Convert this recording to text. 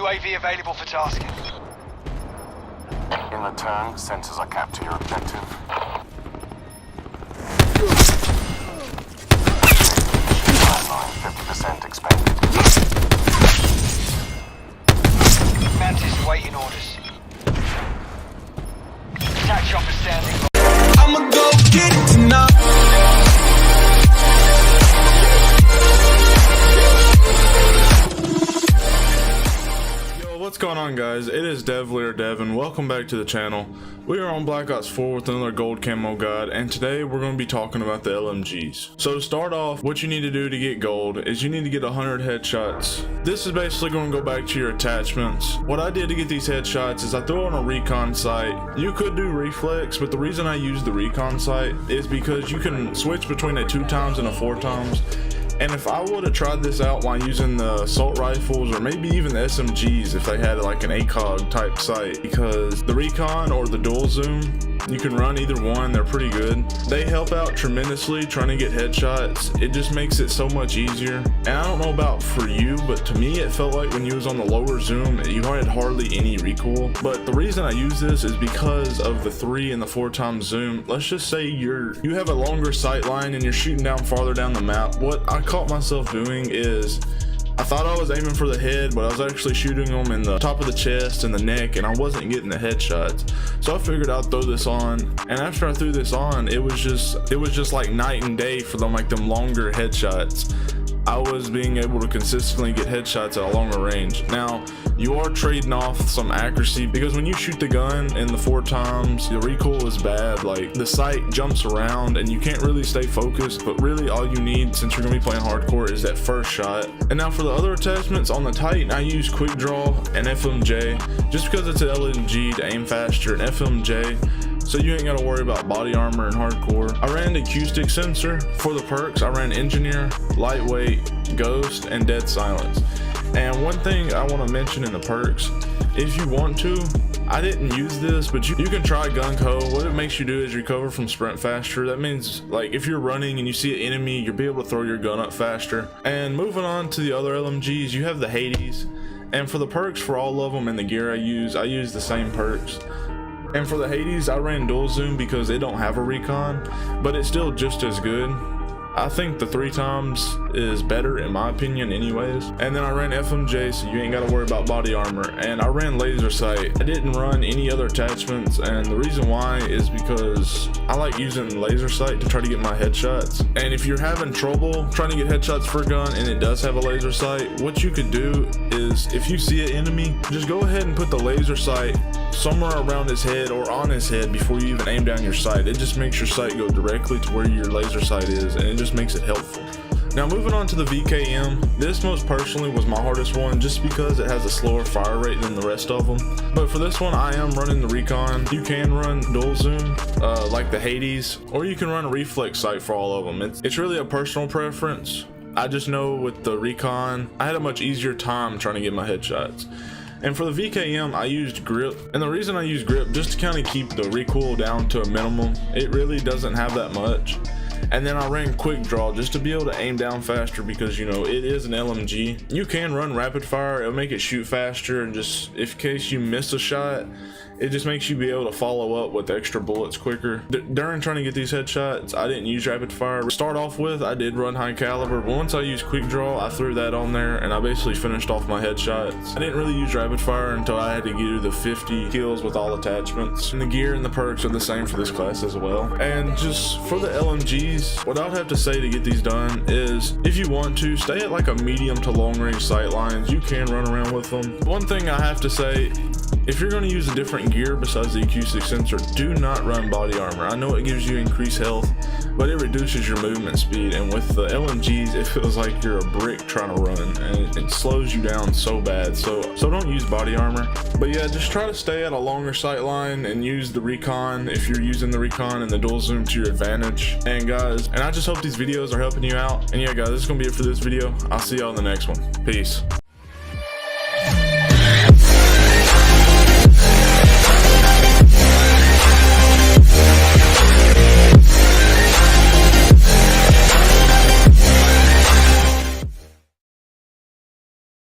UAV available for tasking. In return, sensors are capped to your objective. Timeline 50% expected. Mantis awaiting orders. Attack chopper standing. I'ma go get it tonight. What's going on, guys? It is Devin. Welcome back to the channel. We are on Black Ops 4 with another gold camo guide, and today we're going to be talking about the LMGs. So to start off, what you need to do to get gold is you need to get 100 headshots. This is basically going to go back to your attachments. What I did to get these headshots is I threw on a recon sight. You could do reflex, but the reason I used the recon sight is because you can switch between a 2x and a 4x. And if I would have tried this out while using the assault rifles or maybe even the SMGs if they had like an ACOG type sight, because the recon or the dual zoom, you can run either one, they're pretty good. They help out tremendously trying to get headshots. It just makes it so much easier. And I don't know about for you, but to me it felt like when you was on the lower zoom, you had hardly any recoil. But the reason I use this is because of the 3 and the 4x zoom. Let's just say you have a longer sight line and you're shooting down farther down the map. What I caught myself doing is I thought I was aiming for the head, but I was actually shooting them in the top of the chest and the neck, and I wasn't getting the headshots. So I figured I'd throw this on, and after I threw this on, it was just like night and day for them, like them longer headshots. I was being able to consistently get headshots at a longer range. Now, you are trading off some accuracy because when you shoot the gun in the 4x, the recoil is bad. Like the sight jumps around and you can't really stay focused, but really all you need, since you're gonna be playing hardcore, is that first shot. And now for the other attachments on the Titan, I use quick draw and FMJ just because it's an LMG to aim faster, and FMJ, so you ain't got to worry about body armor and hardcore. I ran the acoustic sensor. For the perks, I ran engineer, lightweight, ghost, and dead silence. And one thing I want to mention in the perks, if you want to, I didn't use this, but you can try gung ho. What it makes you do is recover from sprint faster. That means like if you're running and you see an enemy, you'll be able to throw your gun up faster. And moving on to the other LMGs, you have the Hades. And for the perks for all of them and the gear I use the same perks. And for the Hades, I ran dual zoom because they don't have a recon, but it's still just as good. I think the 3x is better in my opinion anyways. And then I ran FMJ, so you ain't got to worry about body armor. And I ran laser sight. I didn't run any other attachments, and the reason why is because I like using laser sight to try to get my headshots. And if you're having trouble trying to get headshots for a gun and it does have a laser sight, what you could do is if you see an enemy, just go ahead and put the laser sight somewhere around his head or on his head before you even aim down your sight. It just makes your sight go directly to where your laser sight is, and it just makes it helpful. Now moving on to the VKM, this most personally was my hardest one just because it has a slower fire rate than the rest of them. But for this one, I am running the recon. You can run dual zoom like the Hades, or you can run a reflex sight for all of them. It's really a personal preference. I just know with the recon, I had a much easier time trying to get my headshots. And for the VKM, I used grip. And the reason I use grip, just to kind of keep the recoil down to a minimum. It really doesn't have that much. And then I ran quick draw just to be able to aim down faster because, you know, it is an LMG. You can run rapid fire, it'll make it shoot faster, and just in case you miss a shot, it just makes you be able to follow up with extra bullets quicker. During trying to get these headshots, I didn't use rapid fire. To start off with, I did run high caliber, but once I used quick draw, I threw that on there and I basically finished off my headshots. I didn't really use rapid fire until I had to get the 50 kills with all attachments. And the gear and the perks are the same for this class as well. And just for the LMGs, what I would have to say to get these done is, if you want to, stay at like a medium to long range sight lines. You can run around with them. One thing I have to say, if you're going to use a different gear besides the acoustic sensor, do not run body armor. I know it gives you increased health, but it reduces your movement speed, and with the LMGs it feels like you're a brick trying to run, and it slows you down so bad. So don't use body armor. But yeah, just try to stay at a longer sight line and use the recon if you're using the recon and the dual zoom to your advantage. And guys, I just hope these videos are helping you out. And yeah guys, this is gonna be it for this video. I'll see y'all in the next one. Peace.